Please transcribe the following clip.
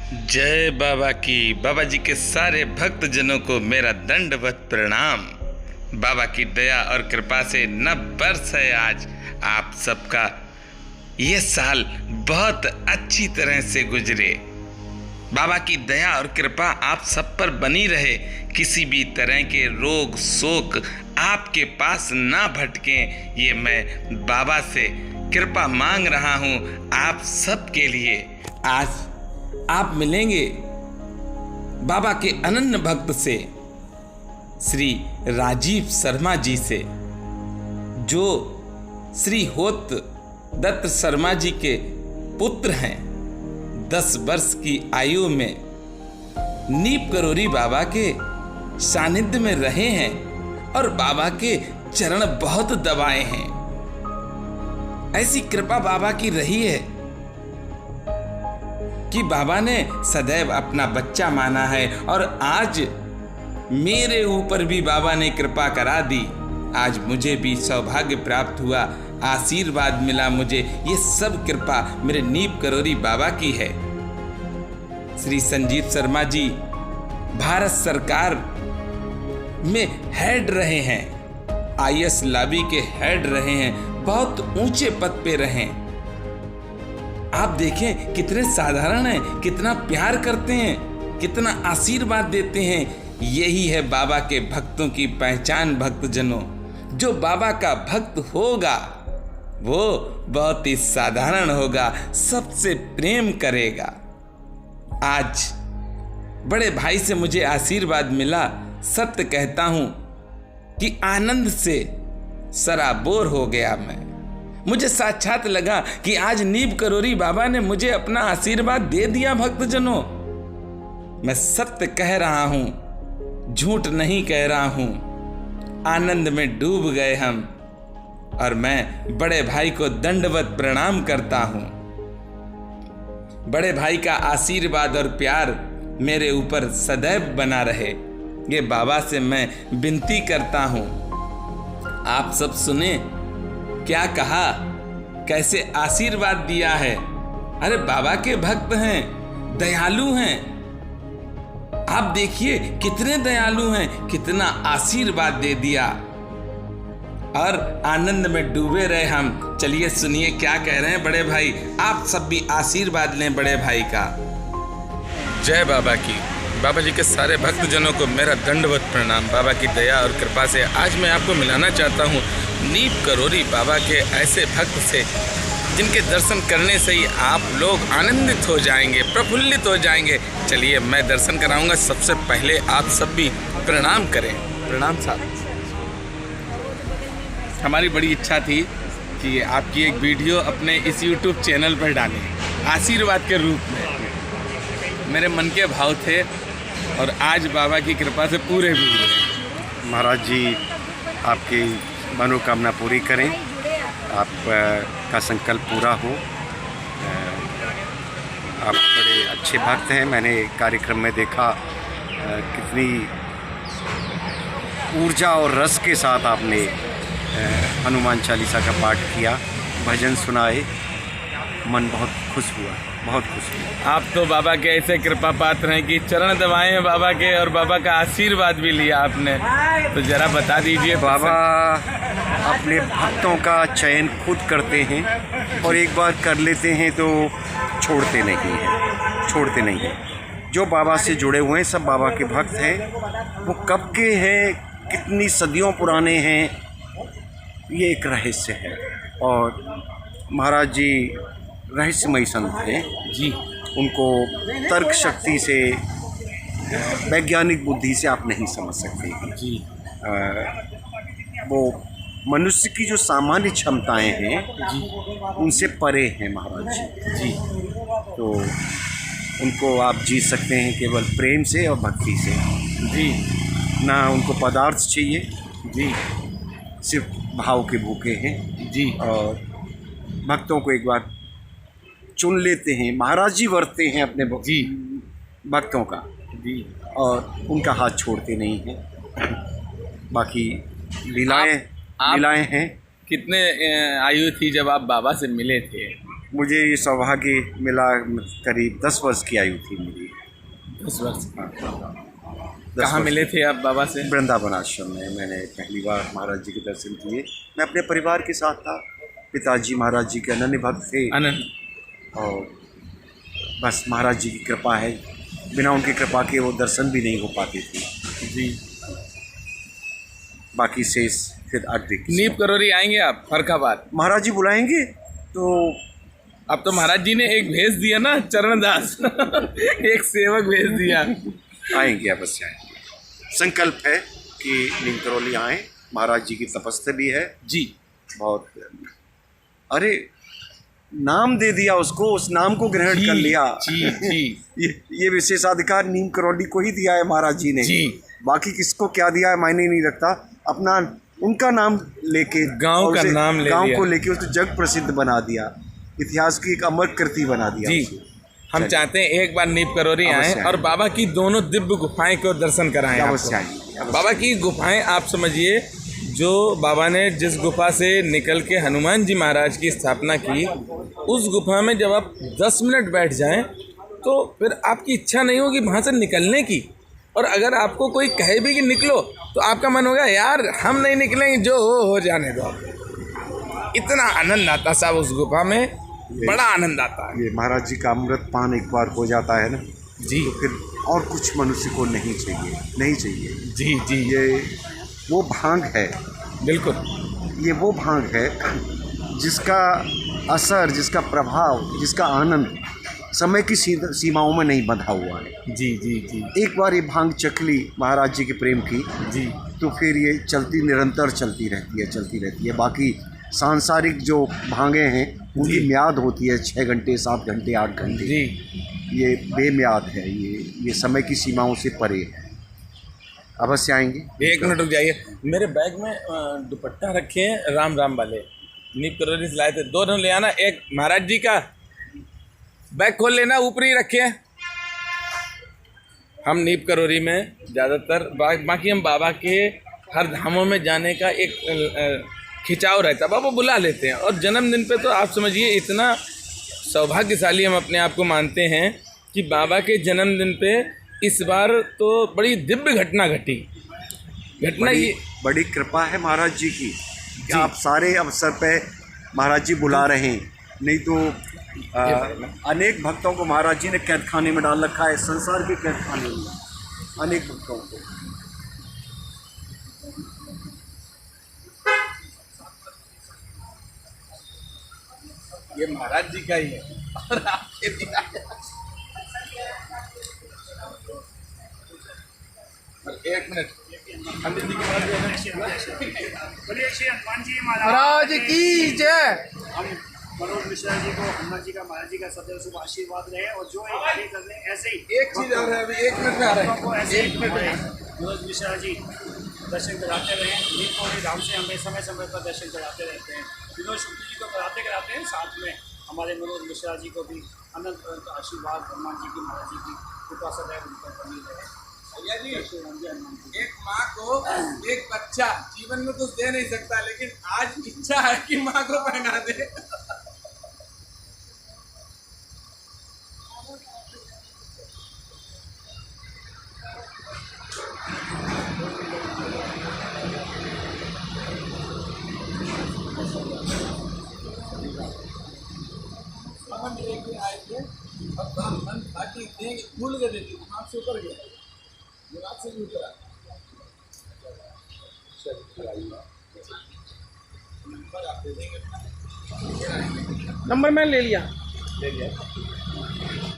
जय बाबा की। बाबा जी के सारे भक्त जनों को मेरा दंडवत प्रणाम। बाबा की दया और कृपा से नव वर्ष है आज। आप सबका ये साल बहुत अच्छी तरह से गुजरे। बाबा की दया और कृपा आप सब पर बनी रहे। किसी भी तरह के रोग शोक आपके पास ना भटकें, ये मैं बाबा से कृपा मांग रहा हूँ आप सब के लिए। आज आप मिलेंगे बाबा के अनन्य भक्त से, श्री राजीव शर्मा जी से, जो श्री होत दत्त शर्मा जी के पुत्र हैं। 10 वर्ष की आयु में नीप करोरी बाबा के सानिध्य में रहे हैं और बाबा के चरण बहुत दबाए हैं। ऐसी कृपा बाबा की रही है कि बाबा ने सदैव अपना बच्चा माना है और आज मेरे ऊपर भी बाबा ने कृपा करा दी। आज मुझे भी सौभाग्य प्राप्त हुआ, आशीर्वाद मिला मुझे। ये सब कृपा मेरे नीप करोरी बाबा की है। श्री संजीव शर्मा जी भारत सरकार में हेड रहे हैं, IAS लॉबी के हेड रहे हैं, बहुत ऊंचे पद पे रहे। आप देखें कितने साधारण हैं, कितना प्यार करते हैं, कितना आशीर्वाद देते हैं। यही है बाबा के भक्तों की पहचान। भक्तजनों, जो बाबा का भक्त होगा वो बहुत ही साधारण होगा, सबसे प्रेम करेगा। आज बड़े भाई से मुझे आशीर्वाद मिला। सत्य कहता हूं कि आनंद से सराबोर हो गया मैं। मुझे साक्षात लगा कि आज नीप करोरी बाबा ने मुझे अपना आशीर्वाद दे दिया। भक्तजनों, मैं सत्य कह रहा हूं, झूठ नहीं कह रहा हूं। आनंद में डूब गए हम और मैं बड़े भाई को दंडवत प्रणाम करता हूं। बड़े भाई का आशीर्वाद और प्यार मेरे ऊपर सदैव बना रहे, ये बाबा से मैं विनती करता हूं। आप सब सुने क्या कहा, कैसे आशीर्वाद दिया है। अरे बाबा के भक्त हैं, दयालु हैं। आप देखिए कितने दयालु हैं, कितना आशीर्वाद दे दिया और आनंद में डूबे रहे हम। चलिए सुनिए क्या कह रहे हैं बड़े भाई। आप सब भी आशीर्वाद लें बड़े भाई का। जय बाबा की। बाबा जी के सारे भक्तजनों को मेरा दंडवत प्रणाम। बाबा की दया और कृपा से आज मैं आपको मिलाना चाहता हूँ नीप करोरी बाबा के ऐसे भक्त से, जिनके दर्शन करने से ही आप लोग आनंदित हो जाएंगे, प्रफुल्लित हो जाएंगे। चलिए मैं दर्शन कराऊंगा। सबसे पहले आप सब भी प्रणाम करें। प्रणाम साहब। हमारी बड़ी इच्छा थी कि आपकी एक वीडियो अपने इस YouTube चैनल पर डालें, आशीर्वाद के रूप में। मेरे मन के भाव थे और आज बाबा की कृपा से पूरे भी हुए। महाराज जी आपकी मनोकामना पूरी करें, आप का संकल्प पूरा हो। आप बड़े अच्छे भक्त हैं। मैंने कार्यक्रम में देखा कितनी ऊर्जा और रस के साथ आपने हनुमान चालीसा का पाठ किया, भजन सुनाए। मन बहुत खुश हुआ, बहुत खुश हुआ। आप तो बाबा के ऐसे कृपा पात्र हैं कि चरण दबाए हैं बाबा के और बाबा का आशीर्वाद भी लिया आपने। तो जरा बता दीजिए। बाबा अपने भक्तों का चयन खुद करते हैं और एक बार कर लेते हैं तो छोड़ते नहीं हैं। जो बाबा से जुड़े हुए हैं सब बाबा के भक्त हैं। वो कब के हैं, कितनी सदियों पुराने हैं, ये एक रहस्य है। और महाराज जी रहस्यमयी संत हैं जी। उनको तर्क शक्ति से, वैज्ञानिक बुद्धि से आप नहीं समझ सकते जी। वो मनुष्य की जो सामान्य क्षमताएं हैं जी, उनसे परे हैं महाराज जी। जी। तो उनको आप जीत सकते हैं केवल प्रेम से और भक्ति से जी। ना उनको पदार्थ चाहिए जी, सिर्फ भाव के भूखे हैं जी। और भक्तों को एक बार चुन लेते हैं। महाराज जी वर्तते हैं अपने जी भक्तों का जी, और उनका हाथ छोड़ते नहीं हैं। बाकी लीलाएं आप लीलाएं हैं। कितने आयु थी जब आप बाबा से मिले थे? मुझे ये सौभाग्य मिला, करीब 10 वर्ष की आयु थी मेरी। 10 वर्ष। हाँ, 10 कहाँ वर्ष। मिले थे आप बाबा से? वृंदावन आश्रम में मैंने पहली बार महाराज जी के दर्शन किए। मैं अपने परिवार के साथ था। पिताजी महाराज जी के अनन्य भक्त थे आनंद। और बस महाराज जी की कृपा है, बिना उनकी कृपा के वो दर्शन भी नहीं हो पाते थे। जी। बाकी शेष फिर आगे नीप करोरी आएंगे आप फरखाबाद? महाराज जी बुलाएंगे तो। अब तो महाराज जी ने एक भेज दिया ना, चरणदास एक सेवक भेज दिया। आएंगे, अवश्य आएंगे। संकल्प है कि नीम करौली आए। महाराज जी की तपस्या है जी। बहुत। अरे नाम दे दिया उसको, उस नाम को ग्रहण कर लिया। जी जी। ये विशेषाधिकार नीम करौली को ही दिया है महाराज जी ने जी। बाकी किसको क्या दिया है मायने नहीं रखता। अपना उनका नाम लेके, गांव का नाम ले गांव लिया। को लेके उसको जग प्रसिद्ध बना दिया, इतिहास की एक अमर कृति बना दिया जी। उसे। हम चाहते हैं एक बार नीप करोरी आए अवश्य और बाबा की दोनों दिव्य गुफाएं को दर्शन कराएं अवश्य आपको। आएंगे, अवश्य। बाबा की गुफाएं आप समझिए, जो बाबा ने जिस गुफा से निकल के हनुमान जी महाराज की स्थापना की, उस गुफा में जब आप 10 मिनट बैठ जाएं तो फिर आपकी इच्छा नहीं होगी वहाँ से निकलने की। और अगर आपको कोई कहे भी कि निकलो तो आपका मन होगा यार हम नहीं निकलेंगे, जो हो जाने दो। इतना आनंद आता साहब उस गुफा में, बड़ा आनंद आता है। ये महाराज जी का अमृत पान एक बार हो जाता है ना जी। तो फिर और कुछ मनुष्य को नहीं चाहिए, नहीं चाहिए। जी जी। ये वो भांग है, बिल्कुल। ये वो भांग है जिसका असर, जिसका प्रभाव, जिसका आनंद समय की सीमाओं में नहीं बंधा हुआ है। जी जी जी। एक बार ये भांग चख ली महाराज जी के प्रेम की जी। तो फिर ये चलती, निरंतर चलती रहती है, चलती रहती है। बाकी सांसारिक जो भांगे हैं उनकी म्याद होती है 6 घंटे, 7 घंटे, 8 घंटे। जी। ये बेम्याद है, ये समय की सीमाओं से परे है। अवश्य आएंगे। 1 मिनट रुक जाइए, मेरे बैग में दुपट्टा रखे हैं राम राम वाले, नीप करोरी से लाए थे, 2 ले आना। एक महाराज जी का बैग खोल लेना, ऊपर ही रखे हैं। हम नीप करोरी में ज़्यादातर बाकी हम बाबा के हर धामों में जाने का एक खिंचाव रहता है, बाबा बुला लेते हैं। और जन्मदिन पे तो आप समझिए इतना सौभाग्यशाली हम अपने आप को मानते हैं कि बाबा के जन्मदिन पे इस बार तो बड़ी दिव्य घटना घटी। घटना ये बड़ी कृपा है महाराज जी की कि आप सारे अवसर पे महाराज जी बुला रहे हैं। नहीं तो अनेक भक्तों को महाराज जी ने कैद खाने में डाल रखा है, संसार के कैद खाने में अनेक भक्तों को। ये महाराज जी का ही है और आपके दिया है। एक मिनट, पंडित जी के महाराज की जय। हम मनोज मिश्रा जी को, हनुमान जी का, महाराज जी का सदैव शुभ आशीर्वाद रहे और जो एक कार्य कर रहे हैं ऐसे ही। एक चीज और है, अभी 1 मिनट में आ रहे को हैं, ऐसे 1 मिनट में। मनोज मिश्रा जी दर्शन कराते रहे। नीम करौली धाम से हमें समय समय पर दर्शन कराते रहते हैं। विनोद शुक्ल जी को कराते हैं, साथ में हमारे मनोज मिश्रा जी को भी अनंत अनंत आशीर्वाद हनुमान जी की, महाराज जी की कृपा सदैव उन पर बनी रहे। भैया जी, एक माँ को एक बच्चा जीवन में कुछ दे नहीं सकता, लेकिन आज इच्छा है कि माँ को पहना दे। हम लेके आए थे और ब्राह्मण ताकि देंगे, भूल गए, देती दिमाग से ऊपर गया, दिमाग से भी उतरा। नंबर मैंने ले लिया।